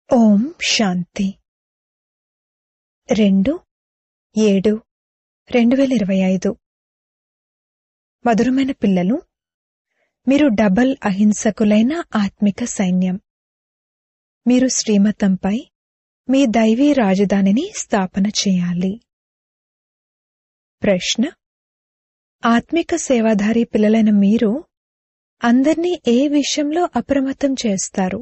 ఓం శాంతి 2/7/2025 మధురమైన పిల్లలు, మీరు డబల్ అహింసకులైన ఆత్మిక సైన్యం. మీరు శ్రీమతంపై మీ దైవీ రాజధానిని స్థాపన చేయాలి. ప్రశ్న: ఆత్మిక సేవాధారి పిల్లలైన మీరు అందర్నీ ఏ విషయంలో అప్రమత్తం చేస్తారు?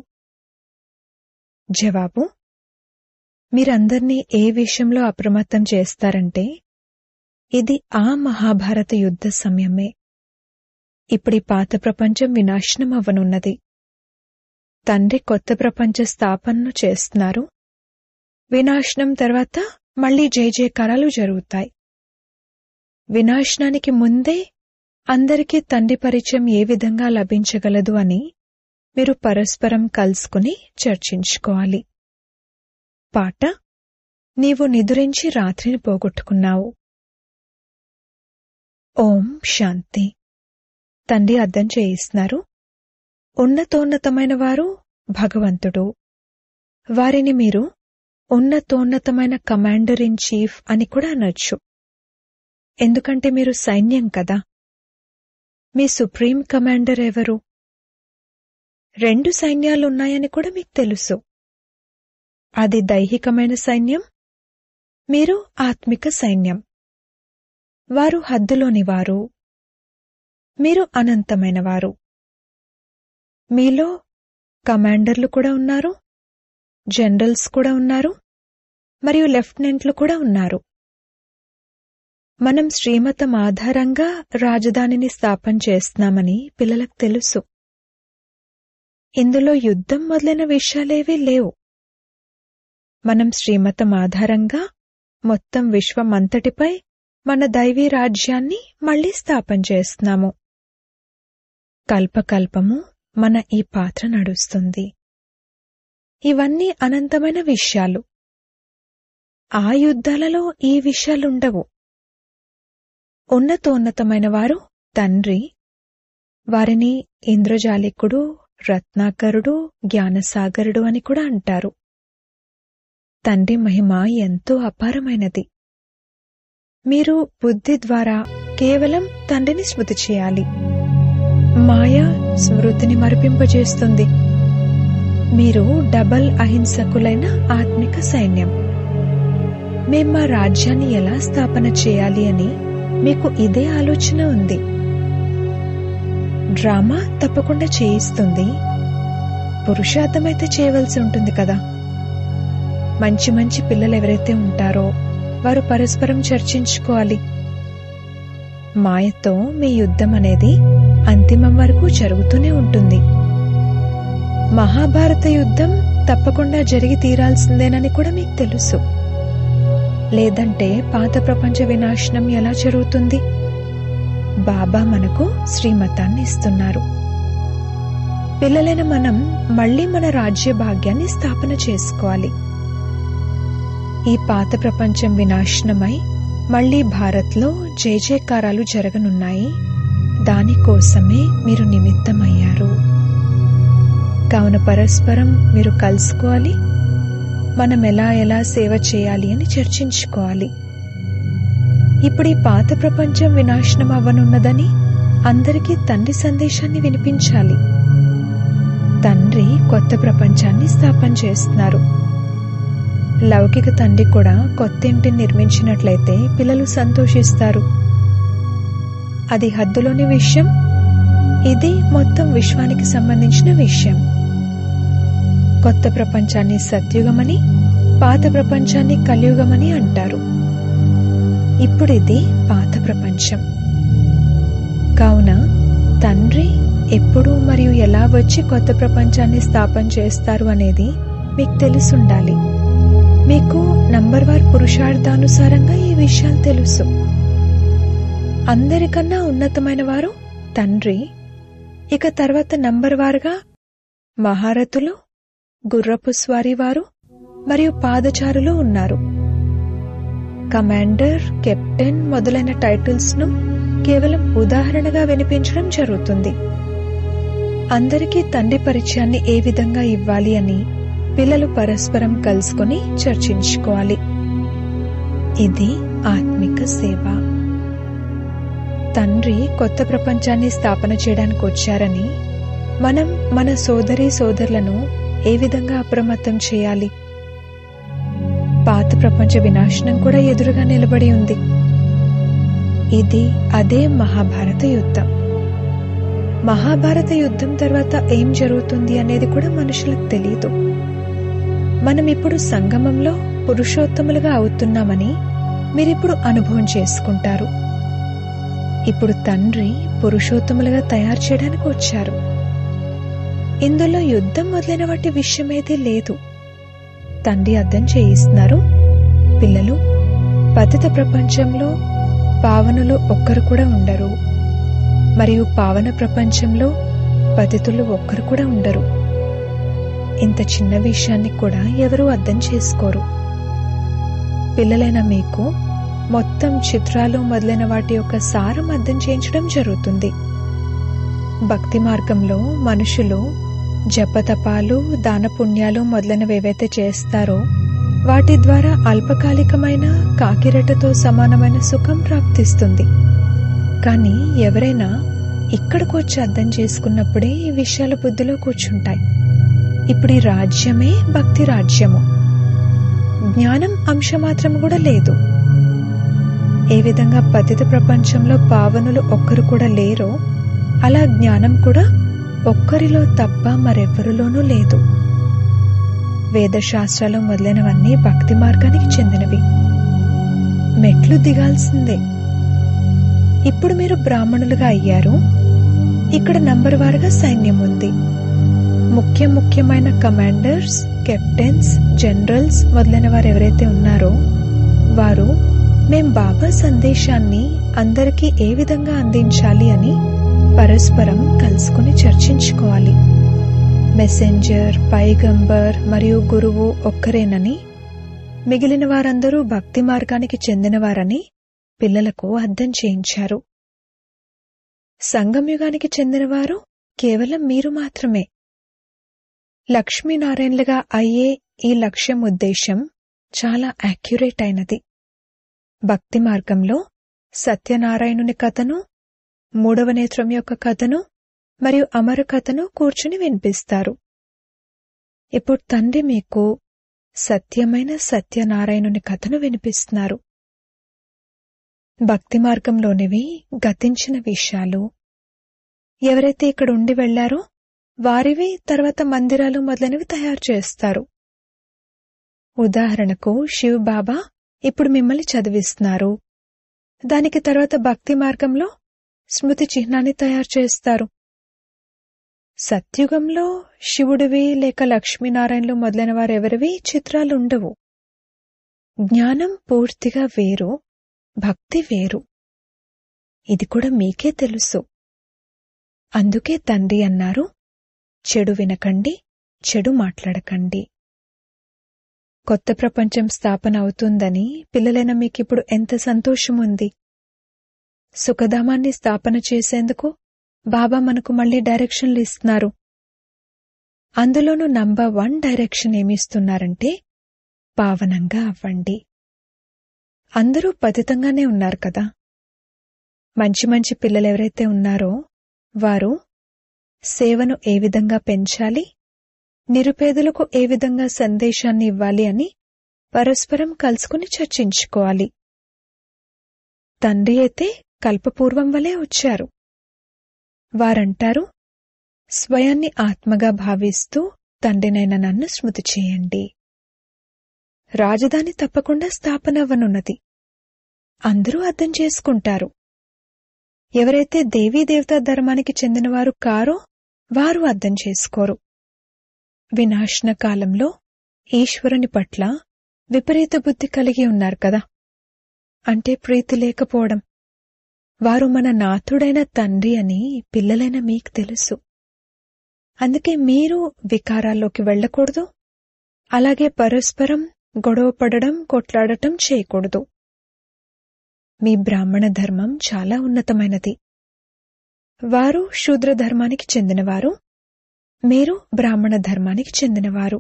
జవాబు: మీరందర్నీ ఏ విషయంలో అప్రమత్తం చేస్తారంటే, ఇది ఆ మహాభారత యుద్ధ సమయమే. ఇప్పుడీ పాత ప్రపంచం వినాశనం అవ్వనున్నది. తండ్రి కొత్త ప్రపంచ స్థాపనను చేస్తున్నారు. వినాశనం తర్వాత మళ్లీ జయజయకారాలు జరుగుతాయి. వినాశనానికి ముందే అందరికీ తండ్రి పరిచయం ఏ విధంగా లభించగలదు అని మీరు పరస్పరం కలుసుకుని చర్చించుకోవాలి. పాట: నీవు నిదురించి రాత్రిని పోగొట్టుకున్నావు. ఓం శాంతి. తండ్రి అర్థం చేయిస్తున్నారు, ఉన్నతోన్నతమైన వారు భగవంతుడు. వారిని మీరు ఉన్నతోన్నతమైన కమాండర్ ఇన్ చీఫ్ అని కూడా అనొచ్చు. ఎందుకంటే మీరు సైన్యం కదా. మీ సుప్రీం కమాండర్ ఎవరు? 2 సైన్యాలున్నాయని కూడా మీకు తెలుసు. అది దైహికమైన సైన్యం, మీరు ఆత్మిక సైన్యం. వారు హద్దులోని వారు, మీరు అనంతమైన వారు. మీలో కమాండర్లు కూడా ఉన్నారు, జనరల్స్ కూడా ఉన్నారు, మరియు లెఫ్టినెంట్లు కూడా ఉన్నారు. మనం శ్రీమతం ఆధారంగా రాజధానిని స్థాపన చేస్తున్నామని పిల్లలకు తెలుసు. ఇందులో యుద్ధం మొదలైన విషయాలేవీ లేవు. మనం శ్రీమతం ఆధారంగా మొత్తం విశ్వమంతటిపై మన దైవీ రాజ్యాన్ని మళ్లీ స్థాపన చేస్తున్నాము. కల్పకల్పము మన ఈ పాత్ర నడుస్తుంది. ఇవన్నీ అనంతమైన విషయాలు. ఆ యుద్ధాలలో ఈ విషయాలుండవు. ఉన్నతోన్నతమైన వారు తండ్రి. వారిని ఇంద్రజాలికుడు, రత్నాకరుడు, జ్ఞానసాగరుడు అని కూడా అంటారు. తండ్రి మహిమ ఎంతో అపారమైనది. మీరు బుద్ధి ద్వారా కేవలం తండ్రిని స్మృతి చేయాలి. మాయ స్మృతిని మరిపింపజేస్తుంది. మీరు డబల్ అహింసకులైన ఆత్మిక సైన్యం. మేం మా రాజ్యాన్ని ఎలా స్థాపన చేయాలి అని మీకు ఇదే ఆలోచన ఉంది. డ్రామా తప్పకుండా చేయిస్తుంది. పురుషార్థమైతే చేయవలసి ఉంటుంది కదా. మంచి మంచి పిల్లలు ఎవరైతే ఉంటారో వారు పరస్పరం చర్చించుకోవాలి. మాయతో మీ యుద్ధం అనేది అంతిమం వరకు జరుగుతూనే ఉంటుంది. మహాభారత యుద్ధం తప్పకుండా జరిగి తీరాల్సిందేనని కూడా మీకు తెలుసు. లేదంటే పాత ప్రపంచ వినాశనం ఎలా జరుగుతుంది? బాబా మనకు శ్రీమతాన్ని ఇస్తున్నారు. పిల్లలైన మనం మళ్లీ మన రాజ్య భాగ్యాన్ని స్థాపన చేసుకోవాలి. ఈ పాత ప్రపంచం వినాశనమై మళ్లీ భారత్లో జయజయకారాలు జరగనున్నాయి. దానికోసమే మీరు నిమిత్తమయ్యారు. కావున పరస్పరం మీరు కలుసుకోవాలి. మనం ఎలా సేవ చేయాలి అని చర్చించుకోవాలి. ఇప్పుడు ఈ పాత ప్రపంచం వినాశనం అవ్వనున్నదని అందరికీ తండ్రి సందేశాన్ని వినిపించాలి. తండ్రి కొత్త ప్రపంచాన్ని స్థాపన చేస్తున్నారు. లౌకిక తండ్రి కూడా కొత్త ఇంటిని నిర్మించినట్లయితే పిల్లలు సంతోషిస్తారు. అది హద్దులోని విషయం. ఇది మొత్తం విశ్వానికి సంబంధించిన విషయం. కొత్త ప్రపంచాన్ని సత్యుగమని, పాత ప్రపంచాన్ని కలియుగమని అంటారు. ఇప్పుడిది పాత ప్రపంచం. కావున తండ్రి ఎప్పుడు మరియు ఎలా వచ్చి కొత్త ప్రపంచాన్ని స్థాపన చేస్తారు అనేది మీకు తెలుసుండాలి. మీకు నంబర్వార్ పురుషార్థానుసారంగా ఈ విషయాలు తెలుసు. అందరికన్నా ఉన్నతమైన వారు తండ్రి. ఇక తర్వాత నంబర్వారుగా మహారథులు, గుర్రపు స్వారీ వారు మరియు పాదచారులు ఉన్నారు. కమాండర్, కెప్టెన్ మొదలైన టైటిల్స్ ను కేవలం ఉదాహరణగా వినిపించడం జరుగుతుంది. అందరికీ తండ్రి పరిచయాన్ని ఏ విధంగా ఇవ్వాలి అని పిల్లలు పరస్పరం కలుసుకొని చర్చించుకోవాలి. ఇది ఆత్మిక సేవ. తండ్రి కొత్త ప్రపంచాన్ని స్థాపన చేయడానికి వచ్చారని మనం మన సోదరీ సోదరులను ఏ విధంగా అప్రమత్తం చేయాలి? పాత ప్రపంచ వినాశనం కూడా ఎదురుగా నిలబడి ఉంది. ఇది అదే మహాభారత యుద్ధం. మహాభారత యుద్ధం తర్వాత ఏం జరుగుతుంది అనేది కూడా మనుషులకు తెలియదు. మనం ఇప్పుడు సంగమంలో పురుషోత్తములుగా అవుతున్నామని మీరిప్పుడు అనుభవం చేసుకుంటారు. ఇప్పుడు తండ్రి పురుషోత్తములుగా తయారు చేయడానికి వచ్చారు. ఇందులో యుద్ధం మొదలైన వాటి విషయమేదీ లేదు. తండ్రి అర్థం చేయిస్తున్నారు, పిల్లలు, పతిత ప్రపంచంలో పావనులు ఒక్కరు కూడా ఉండరు, మరియు పావన ప్రపంచంలో పతితులు ఒక్కరు కూడా ఉండరు. ఇంత చిన్న విషయాన్ని కూడా ఎవరూ అర్థం చేసుకోరు. పిల్లలైన మీకు మొత్తం చిత్రాలు మొదలైన వాటి యొక్క సారం అర్థం చేయించడం జరుగుతుంది. భక్తి మార్గంలో మనుషులు జపతపాలు, దానపుణ్యాలు మొదలైనవి ఏవైతే చేస్తారో వాటి ద్వారా అల్పకాలికమైన కాకిరెట్టతో సమానమైన సుఖం ప్రాప్తిస్తుంది. కానీ ఎవరైనా ఇక్కడికి వచ్చి అర్థం చేసుకున్నప్పుడే ఈ విషయాల బుద్ధిలో కూర్చుంటాయి. ఇప్పుడు ఈ రాజ్యమే భక్తి రాజ్యము. జ్ఞానం అంశమాత్రం కూడా లేదు. ఏ విధంగా పతిత ప్రపంచంలో పావనులు ఒక్కరు కూడా లేరో అలా జ్ఞానం కూడా ఒక్కరిలో తప్ప మరెవరిలోనూ లేదు. వేదశాస్త్రాలు మొదలైనవన్నీ భక్తి మార్గానికి చెందినవి. మెట్లు దిగాల్సిందే. ఇప్పుడు మీరు బ్రాహ్మణులుగా అయ్యారు. ఇక్కడ నంబర్ వారుగా సైన్యం ఉంది. ముఖ్యమైన కమాండర్స్, కెప్టెన్స్, జనరల్స్ మొదలైన వారు ఎవరైతే ఉన్నారో వారు మేం బాబా సందేశాన్ని అందరికీ ఏ విధంగా అందించాలి అని పరస్పరం కలుసుకుని చర్చించుకోవాలి. మెసెంజర్, పైగంబర్ మరియు గురువు ఒక్కరేనని, మిగిలిన వారందరూ భక్తి మార్గానికి చెందినవారని పిల్లలకు అర్థం చేయించారు. సంగంయుగానికి చెందినవారు కేవలం మీరు మాత్రమే. లక్ష్మీనారాయణలుగా అయ్యే ఈ లక్ష్యం ఉద్దేశం చాలా యాక్యురేట్ అయినది. భక్తి మార్గంలో సత్యనారాయణుని కథను, మూడవ నేత్రం యొక్క కథను మరియు అమర కథను కూర్చుని వినిపిస్తారు. ఇప్పుడు తండ్రి మీకు సత్యమైన సత్యనారాయణుని కథను వినిపిస్తున్నారు. భక్తి మార్గంలోనివి గతించిన విషయాలు. ఎవరైతే ఇక్కడ ఉండి వెళ్లారో వారివి తర్వాత మందిరాలు మొదలైనవి తయారు చేస్తారు. ఉదాహరణకు శివ్ బాబా ఇప్పుడు మిమ్మల్ని చదివిస్తున్నారు. దానికి తర్వాత భక్తి మార్గంలో స్మృతి చిహ్నాన్ని తయారు చేస్తారు. సత్యుగంలో శివుడివి లేక లక్ష్మీనారాయణలు మొదలైన వారెవరివి చిత్రాలుండవు. జ్ఞానం పూర్తిగా వేరు, భక్తి వేరు. ఇది కూడా మీకే తెలుసు. అందుకే తండ్రి అన్నారు, చెడు వినకండి, చెడు మాట్లాడకండి. కొత్త ప్రపంచం స్థాపన అవుతుందని పిల్లలైన మీకిప్పుడు ఎంత సంతోషముంది. సుఖధామాన్ని స్థాపన చేసేందుకు బాబా మనకు మళ్లీ డైరెక్షన్లు ఇస్తున్నారు. అందులోనూ నంబర్ 1 డైరెక్షన్ ఏమిస్తున్నారంటే పావనంగా అవ్వండి. అందరూ పతితంగానే ఉన్నారు కదా. మంచి పిల్లలెవరైతే ఉన్నారో వారు సేవను ఏ విధంగా పెంచాలి, నిరుపేదలకు ఏ విధంగా సందేశాన్ని ఇవ్వాలి అని పరస్పరం కలుసుకుని చర్చించుకోవాలి. తండ్రి అయితే కల్పపూర్వం వలె వచ్చారు. వారంటారు, స్వయాన్ని ఆత్మగా భావిస్తూ తండ్రినైన నన్ను స్మృతి చేయండి. రాజధాని తప్పకుండా స్థాపనవ్వనున్నది. అందరూ అర్థం చేసుకుంటారు. ఎవరైతే దేవీదేవతా ధర్మానికి చెందినవారు కారో వారు అర్థం చేసుకోరు. వినాశన కాలంలో ఈశ్వరుని పట్ల విపరీత బుద్ధి కలిగి ఉన్నారు కదా, అంటే ప్రీతి లేకపోవడం. వారు మన నాథుడైన తండ్రి అని పిల్లలైన మీకు తెలుసు. అందుకే మీరు వికారాల్లోకి వెళ్లకూడదు. అలాగే పరస్పరం గొడవ పడడం, కొట్లాడటం చేయకూడదు. మీ బ్రాహ్మణ ధర్మం చాలా ఉన్నతమైనది. వారు శూద్ర ధర్మానికి చెందినవారు, మీరు బ్రాహ్మణ ధర్మానికి చెందినవారు.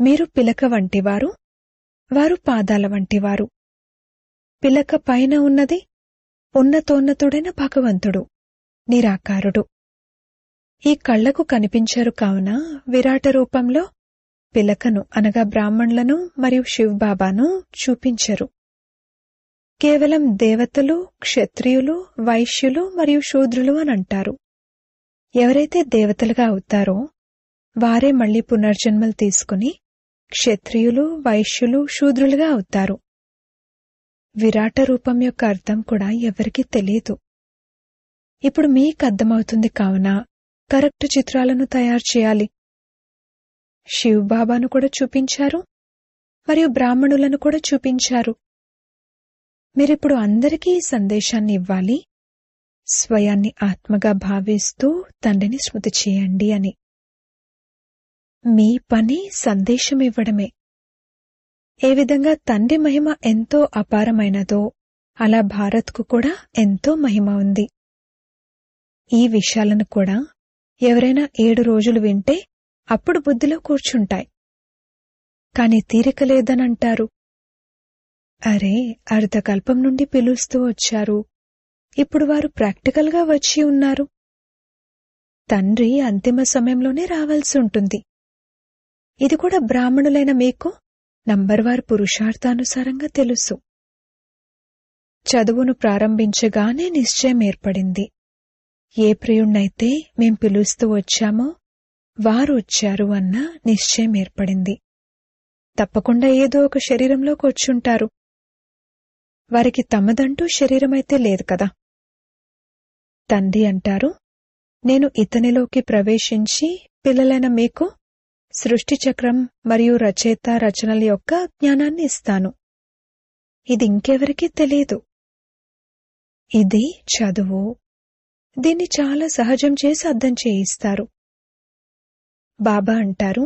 మీరు పిలక వంటివారు, వారు పాదాల వంటివారు. పిలక పైన ఉన్నది ఉన్నతోన్నతుడైన భగవంతుడు, నిరాకారుడు. ఈ కళ్లకు కనిపించరు కావున విరాట రూపంలో పిలకను అనగా బ్రాహ్మణులను మరియు శివబాబాను చూపించరు. కేవలం దేవతలు, క్షత్రియులు, వైశ్యులు మరియు శూద్రులు అనంటారు. ఎవరైతే దేవతలుగా అవుతారో వారే మళ్లీ పునర్జన్మలు తీసుకుని క్షత్రియులు, వైశ్యులు, శూద్రులుగా అవుతారు. విరాట రూపం యొక్క అర్థం కూడా ఎవరికీ తెలియదు. ఇప్పుడు మీకు అర్థమవుతుంది కావున కరెక్ట్ చిత్రాలను తయారు చేయాలి. శివబాబాను కూడా చూపించారు మరియు బ్రాహ్మణులను కూడా చూపించారు. మీరిప్పుడు అందరికీ ఈ సందేశాన్ని ఇవ్వాలి, స్వయాన్ని ఆత్మగా భావిస్తూ తండ్రిని స్మృతి చేయండి అని. మీ పని సందేశం ఇవ్వడమే. ఏ విధంగా తండ్రి మహిమ ఎంతో అపారమైనదో అలా భారత్కు కూడా ఎంతో మహిమ ఉంది. ఈ విషయాలను కూడా ఎవరైనా 7 రోజులు వింటే అప్పుడు బుద్ధిలో కూర్చుంటాయి. కాని తీరిక లేదనంటారు. అరే, అర్ధకల్పం నుండి పిలుస్తూ వచ్చారు, ఇప్పుడు వారు ప్రాక్టికల్గా వచ్చి ఉన్నారు. తండ్రి అంతిమ సమయంలోనే రావాల్సి ఉంటుంది. ఇది కూడా బ్రాహ్మణులైన మీకు నంబర్వారు పురుషార్థానుసారంగా తెలుసు. చదువును ప్రారంభించగానే నిశ్చయం ఏర్పడింది. ఏ ప్రియుణ్ణైతే మేం పిలుస్తూ వచ్చామో వారు వచ్చారు అన్న నిశ్చయం ఏర్పడింది. తప్పకుండా ఏదో ఒక శరీరంలోకి వచ్చుంటారు. వారికి తమదంటూ శరీరమైతే లేదు కదా. తండ్రి అంటారు, నేను ఇతనిలోకి ప్రవేశించి పిల్లలైన మీకు సృష్టి చక్రం మరియు రచయిత రచనల యొక్క జ్ఞానాన్ని ఇస్తాను. ఇది ఇంకెవరికీ తెలియదు. ఇది చదువు. దీన్ని చాలా సహజం చేసి అర్థం చేయిస్తారు. బాబా అంటారు,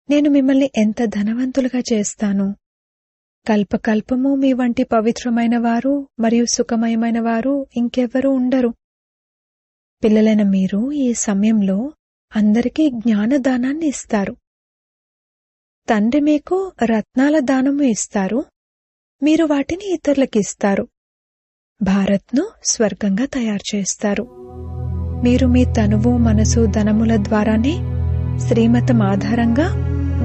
నేను మిమ్మల్ని ఎంత ధనవంతులుగా చేస్తాను. కల్పకల్పము మీ వంటి పవిత్రమైన వారు మరియు సుఖమయమైన వారు ఇంకెవ్వరూ ఉండరు. పిల్లలైన మీరు ఈ సమయంలో అందరికీ జ్ఞానదానాన్ని ఇస్తారు. తండ్రి మీకు రత్నాల దానము ఇస్తారు, మీరు వాటిని ఇతరులకిస్తారు. భారత్ను స్వర్గంగా తయారు చేస్తారు. మీరు మీ తనువు, మనసు, ధనముల ద్వారానే శ్రీమతం ఆధారంగా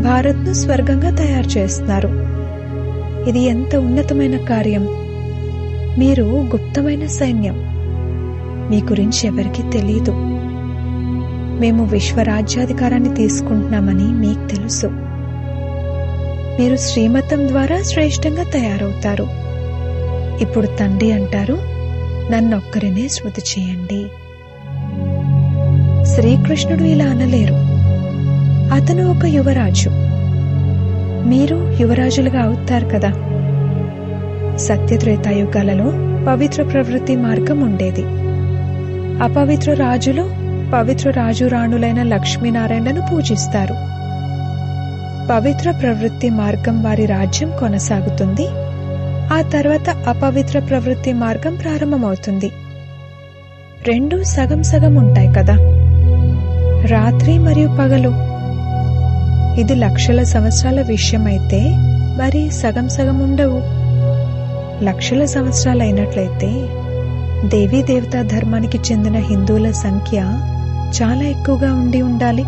భారత్ను స్వర్గంగా తయారు చేస్తున్నారు. ఇది ఎంత ఉన్నతమైన కార్యం. మీరు గుప్తమైన సైన్యం. మీ గురించి ఎవరికీ తెలీదు. మేము విశ్వరాజ్యాధికారాన్ని తీసుకుంటున్నామని మీకు తెలుసు. మీరు శ్రీమతం ద్వారా శ్రేష్టంగా తయారవుతారు. ఇప్పుడు తండ్రి అంటారు, నన్నొక్కరినే స్మృతి చేయండి. శ్రీకృష్ణుడు ఇలా అనలేరు. అతను ఒక యువరాజు. మీరు యువరాజులుగా అవుతారు కదా. సత్యత్రేతాయుగాలలో పవిత్ర ప్రవృత్తి మార్గం ఉండేది. అపవిత్ర రాజులు పవిత్ర రాజు రాణులైన లక్ష్మీనారాయణలను పూజిస్తారు. పవిత్ర ప్రవృత్తి మార్గం వారి రాజ్యం కొనసాగుతుంది. ఆ తర్వాత అపవిత్ర ప్రవృత్తి మార్గం ప్రారంభమవుతుంది. రెండు సగం సగం ఉంటాయి కదా, రాత్రి మరియు పగలు. ఇది లక్షల సంవత్సరాల విషయమైతే మరి సగం సగం ఉండవు. లక్షల సంవత్సరాలైనట్లయితే దేవీ దేవతా ధర్మానికి చెందిన హిందువుల సంఖ్య చాలా ఎక్కువగా ఉండి ఉండాలి,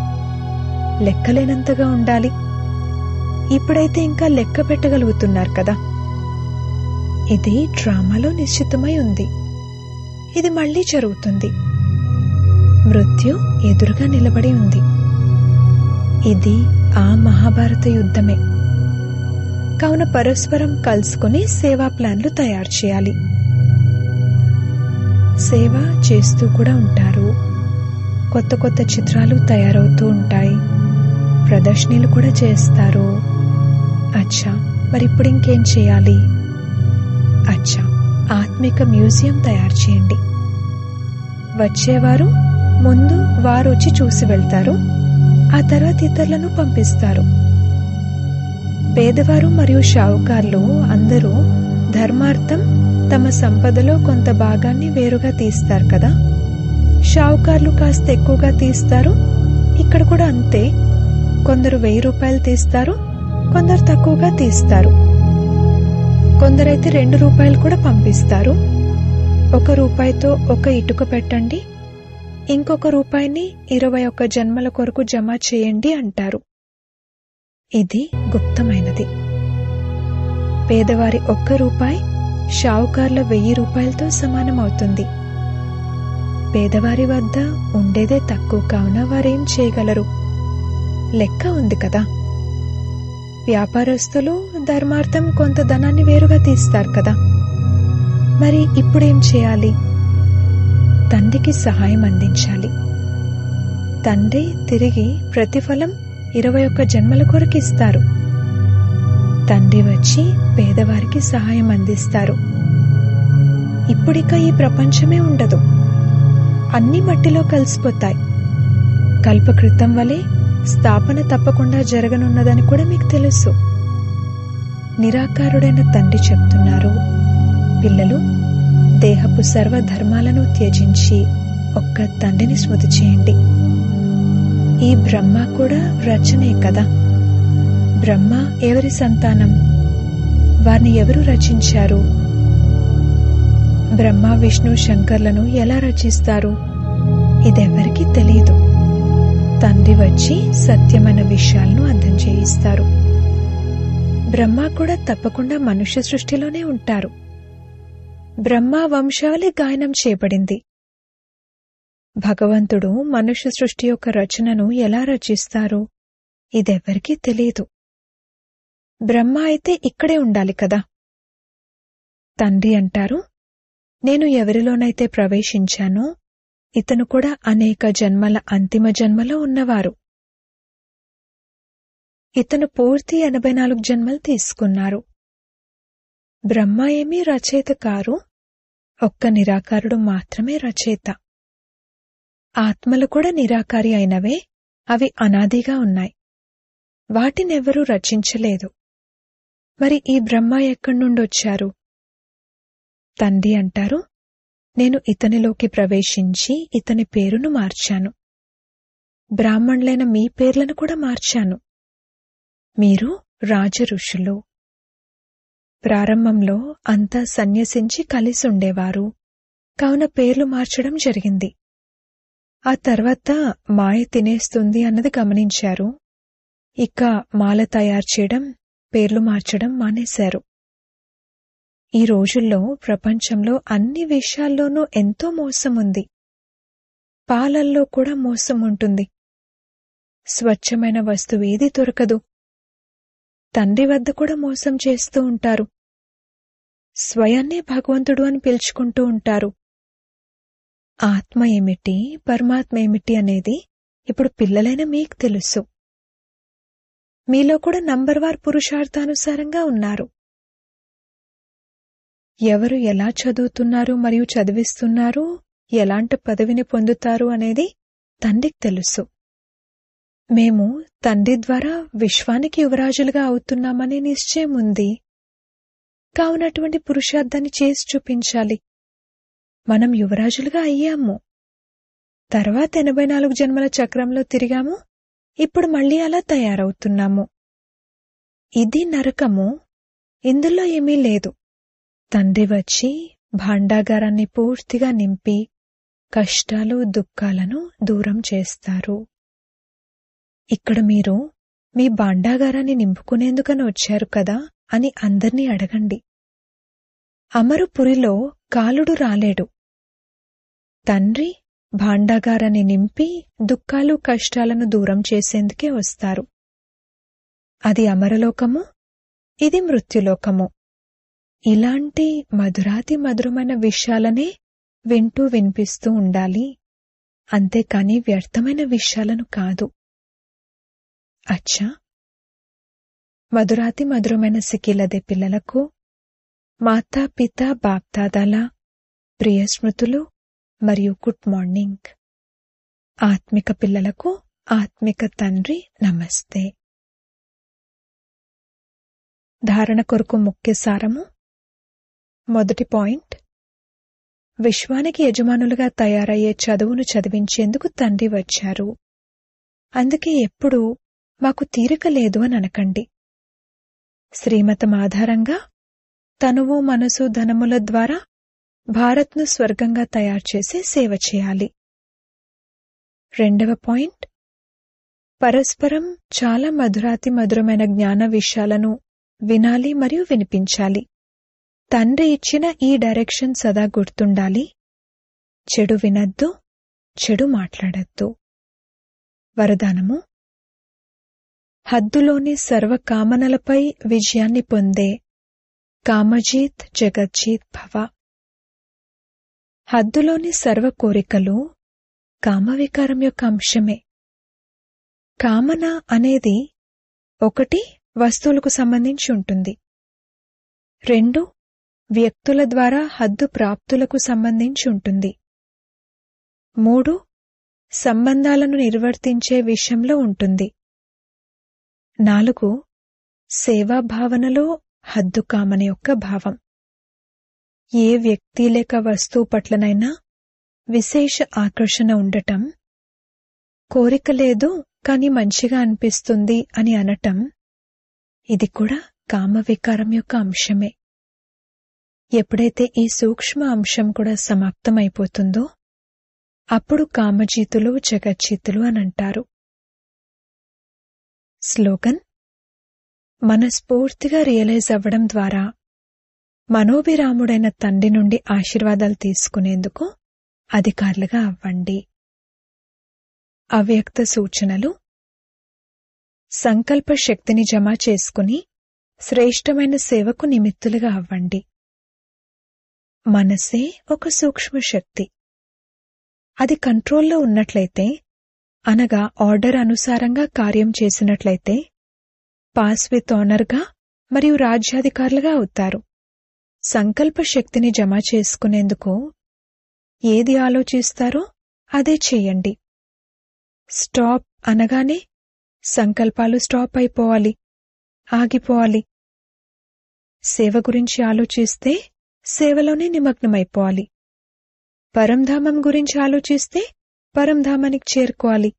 లెక్కలేనంతగా ఉండాలి. ఇప్పుడైతే ఇంకా లెక్క పెట్టగలుగుతున్నారు కదా. ఇది డ్రామాలో నిశ్చితమై ఉంది. ఇది మళ్లీ జరుగుతుంది. మృత్యు ఎదురుగా నిలబడి ఉంది. ఇది ఆ మహాభారత యుద్ధమే. కావున పరస్పరం కలుసుకుని సేవా ప్లాన్లు తయారు చేయాలి. సేవ చేస్తూ కూడా ఉంటారు. కొత్త కొత్త చిత్రాలు తయారవుతూ ఉంటాయి. ప్రదర్శనలు కూడా చేస్తారు. అచ్చా, మరిప్పుడు ఇంకేం చేయాలి? అచ్చా, ఆత్మిక మ్యూజియం తయారు చేయండి. వచ్చేవారు ముందు వారు వచ్చి చూసి వెళ్తారు. ఆ తర్వాత ఇతరులను పంపిస్తారు. పేదవారు మరియు షావుకార్లు అందరూ ధర్మార్థం తమ సంపదలో కొంత భాగాన్ని వేరుగా తీస్తారు కదా. షావుకార్లు కాస్త ఎక్కువగా తీస్తారు. ఇక్కడ కూడా అంతే. కొందరు 1000 రూపాయలు తీస్తారు, కొందరు తక్కువగా తీస్తారు. కొందరైతే 2 రూపాయలు కూడా పంపిస్తారు. 1 రూపాయితో 1 ఇటుక పెట్టండి, ఇంకొక రూపాయిని 21 జన్మల కొరకు జమ చేయండి అంటారు. ఇది గుప్తమైనది. పేదవారి 1 రూపాయి షావుకార్ల 1000 రూపాయలతో సమానమవుతుంది. పేదవారి వద్ద ఉండేదే తక్కువ కావున వారేం చేయగలరు? లెక్క ఉంది కదా. వ్యాపారస్తులు ధర్మార్థం కొంత ధనాన్ని వేరుగా తీస్తారు కదా. మరి ఇప్పుడేం చేయాలి? తండ్రికి సహాయం అందించాలి. తండ్రి తిరిగి ప్రతిఫలం 21 జన్మల కొరకు ఇస్తారు. తండ్రి వచ్చి పేదవారికి సహాయం అందిస్తారు. ఇప్పుడిక ఈ ప్రపంచమే ఉండదు. అన్ని మట్టిలో కలిసిపోతాయి. కల్పకృతం వలె స్థాపన తప్పకుండా జరగనున్నదని కూడా మీకు తెలుసు. నిరాకారుడైన తండ్రి చెప్తున్నారు, పిల్లలు దేహపు సర్వధర్మాలను త్యజించి ఒక్క తండ్రిని స్మృతి చేయండి. ఈ బ్రహ్మ కూడా రచనే కదా. బ్రహ్మ ఎవరి సంతానం? వారిని ఎవరు రచించారు? బ్రహ్మ విష్ణు శంకర్లను ఎలా రచిస్తారు? ఇదెవరికీ తెలియదు. తండ్రి వచ్చి సత్యమైన విషయాలను అర్థం చేయిస్తారు. బ్రహ్మ కూడా తప్పకుండా మనుష్య సృష్టిలోనే ఉంటారు. బ్రహ్మ వంశావళి గాయనం చేయబడింది. భగవంతుడు మనుష్య సృష్టి యొక్క రచనను ఎలా రచిస్తారు? ఇదెవ్వరికీ తెలియదు. బ్రహ్మ అయితే ఇక్కడే ఉండాలి కదా. తండ్రి అంటారు, నేను ఎవరిలోనైతే ప్రవేశించానో ఇతను కూడా అనేక జన్మల అంతిమ జన్మలో ఉన్నవారు. ఇతను పూర్తి 84 జన్మలు తీసుకున్నారు. బ్రహ్మ ఏమీ రచయిత కారు, ఒక్క నిరాకారుడు మాత్రమే రచయిత. ఆత్మలు కూడా నిరాకారి అయినవే, అవి అనాదిగా ఉన్నాయి. వాటినెవ్వరూ రచించలేదు. మరి ఈ బ్రహ్మ ఎక్కడి నుండొచ్చారు? తండ్రి అంటారు, నేను ఇతనిలోకి ప్రవేశించి ఇతని పేరును మార్చాను. బ్రాహ్మణులైన మీ పేర్లను కూడా మార్చాను. మీరు రాజ ఋషులు. ప్రారంభంలో అంతా సన్యసించి కలిసి ఉండేవారు, కావున పేర్లు మార్చడం జరిగింది. ఆ తర్వాత మాయ తినేస్తుంది అన్నది గమనించారు. ఇక మాల తయారు చేయడం, పేర్లు మార్చడం మానేశారు. ఈ రోజుల్లో ప్రపంచంలో అన్ని విషయాల్లోనూ ఎంతో మోసం ఉంది. పాలల్లో కూడా మోసం ఉంటుంది. స్వచ్ఛమైన వస్తువేది దొరకదు. తండ్రి వద్ద కూడా మోసం చేస్తూ ఉంటారు. స్వయాన్నే భగవంతుడు అని పిలుచుకుంటూ ఉంటారు. ఆత్మ ఏమిటి, పరమాత్మ ఏమిటి అనేది ఇప్పుడు పిల్లలైన మీకు తెలుసు. మీలో కూడా నంబర్వార్ పురుషార్థానుసారంగా ఉన్నారు. ఎవరు ఎలా చదువుతున్నారు మరియు చదివిస్తున్నారు, ఎలాంటి పదవిని పొందుతారు అనేది తండ్రికి తెలుసు. మేము తండ్రి ద్వారా విశ్వానికి యువరాజులుగా అవుతున్నామనే నిశ్చయం ఉంది. కావునటువంటి పురుషార్థాన్ని చేసి చూపించాలి. మనం యువరాజులుగా అయ్యాము. తర్వాత 84 జన్మల చక్రంలో తిరిగాము. ఇప్పుడు మళ్లీ అలా తయారవుతున్నాము. ఇది నరకము. ఇందులో ఏమీ లేదు. తండ్రి వచ్చి భాండాగారాన్ని పూర్తిగా నింపి కష్టాలు దుఃఖాలను దూరం చేస్తారు. ఇక్కడ మీరు మీ భాండాగారాన్ని నింపుకునేందుకని వచ్చారు కదా అని అందర్నీ అడగండి. అమరుపురిలో కాలుడు రాలేడు. తండ్రి భాండాగారాన్ని నింపి దుఃఖాలు కష్టాలను దూరం చేసేందుకే వస్తారు. అది అమరలోకము, ఇది మృత్యులోకము. ఇలాంటి మధురాతి మధురమైన విషయాలనే వింటూ వినిపిస్తూ ఉండాలి, అంతేకాని వ్యర్థమైన విషయాలను కాదు. అచ్చా, మధురాతి మధురమైన సిక్కిలదే పిల్లలకు మాతా పిత బాప్దాదాల ప్రియ స్మృతులు మరియు గుడ్ మార్నింగ్. ఆత్మిక పిల్లలకు ఆత్మిక తండ్రి నమస్తే. ధారణ కొరకు ముఖ్య సారము. మొదటి పాయింట్, విశ్వానికి యజమానులుగా తయారయ్యే చదువును చదివించేందుకు తండ్రి వచ్చారు. అందుకే ఎప్పుడూ మాకు తీరిక లేదు అని అనకండి. శ్రీమతం ఆధారంగా తనువు మనసు ధనముల ద్వారా భారత్ను స్వర్గంగా తయారుచేసి సేవ చేయాలి. 2వ పాయింట్, పరస్పరం చాలా మధురాతి మధురమైన జ్ఞాన విషయాలను వినాలి మరియు వినిపించాలి. తండ్రి ఇచ్చిన ఈ డైరెక్షన్ సదా గుర్తుండాలి. చెడు వినద్దు, చెడు మాట్లాడద్దు. వరదానము: హద్దులోని సర్వ కామనలపై విజయాన్ని పొందే కామజీత్ జగజ్జీత్ భవ. హద్దులోని సర్వ కోరికలు కామవికారం యొక్క అంశమే. కామన అనేది 1 వస్తువులకు సంబంధించి ఉంటుంది, 2 వ్యక్తుల ద్వారా హద్దు ప్రాప్తులకు సంబంధించి ఉంటుంది, 3 సంబంధాలను నిర్వర్తించే విషయంలో ఉంటుంది, 4 సేవాభావనలో హద్దు కామన యొక్క భావం. ఏ వ్యక్తి లేక వస్తువు పట్లనైనా విశేష ఆకర్షణ ఉండటం, కోరిక లేదు కాని మంచిగా అనిపిస్తుంది అని అనటం, ఇది కూడా కామవికారం యొక్క అంశమే. ఎప్పుడైతే ఈ సూక్ష్మ అంశం కూడా సమాప్తమైపోతుందో అప్పుడు కామజీతులు జగజ్జీతులు అనంటారు. స్లోగన్: మనస్ఫూర్తిగా రియలైజ్ అవ్వడం ద్వారా మనోభిరాముడైన తండ్రి నుండి ఆశీర్వాదాలు తీసుకునేందుకు అధికారులుగా అవ్వండి. అవ్యక్త సూచనలు: సంకల్ప శక్తిని జమ చేసుకుని శ్రేష్టమైన సేవకు నిమిత్తులుగా అవ్వండి. మనసే ఒక సూక్ష్మ శక్తి. అది కంట్రోల్లో ఉన్నట్లయితే, అనగా ఆర్డర్ అనుసారంగా కార్యం చేసినట్లయితే పాస్ విత్ ఆనర్గా మరియు రాజ్యాధికారులుగా అవుతారు. సంకల్ప శక్తిని జమ చేసుకునేందుకు ఏది ఆలోచిస్తారో అదే చెయ్యండి. స్టాప్ అనగానే సంకల్పాలు స్టాప్ అయిపోవాలి, ఆగిపోవాలి. సేవ గురించి ఆలోచిస్తే సేవలోనే నిమగ్నమైపోవాలి. పరంధామం గురించి ఆలోచిస్తే పరంధామానికి చేరుకోవాలి.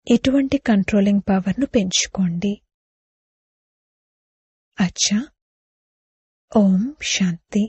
ఇటువంటి కంట్రోలింగ్ పవర్ను పెంచుకోండి. అచ్చా. ఓం శాంతి.